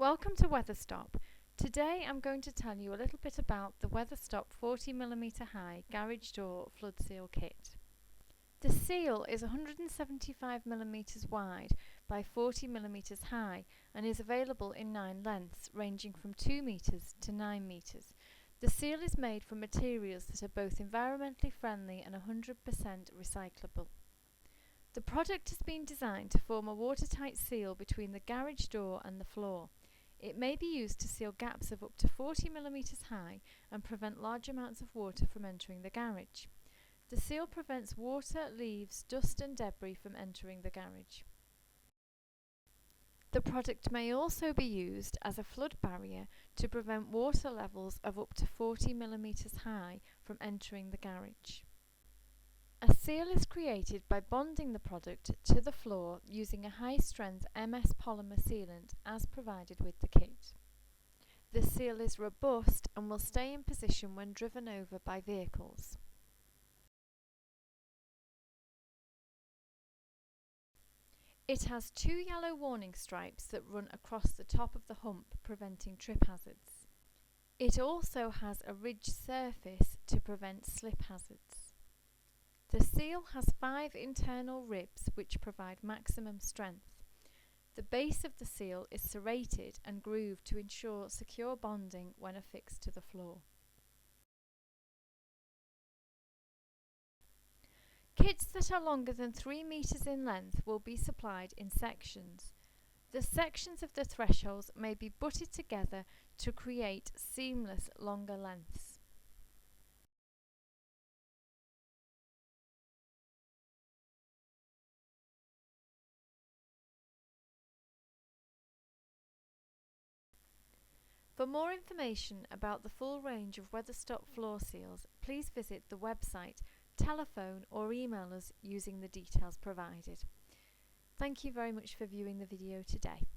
Welcome to WeatherStop. Today I'm going to tell you a little bit about the WeatherStop 40mm high garage door flood seal kit. The seal is 175mm wide by 40mm high and is available in 9 lengths ranging from 2 meters to 9 meters. The seal is made from materials that are both environmentally friendly and 100% recyclable. The product has been designed to form a watertight seal between the garage door and the floor. It may be used to seal gaps of up to 40mm high and prevent large amounts of water from entering the garage. The seal prevents water, leaves, dust and debris from entering the garage. The product may also be used as a flood barrier to prevent water levels of up to 40mm high from entering the garage. A seal is created by bonding the product to the floor using a high-strength MS polymer sealant as provided with the kit. The seal is robust and will stay in position when driven over by vehicles. It has 2 yellow warning stripes that run across the top of the hump, preventing trip hazards. It also has a ridged surface to prevent slip hazards. The seal has 5 internal ribs which provide maximum strength. The base of the seal is serrated and grooved to ensure secure bonding when affixed to the floor. Kits that are longer than 3 meters in length will be supplied in sections. The sections of the thresholds may be butted together to create seamless longer lengths. For more information about the full range of WeatherStop floor seals, please visit the website, telephone or email us using the details provided. Thank you very much for viewing the video today.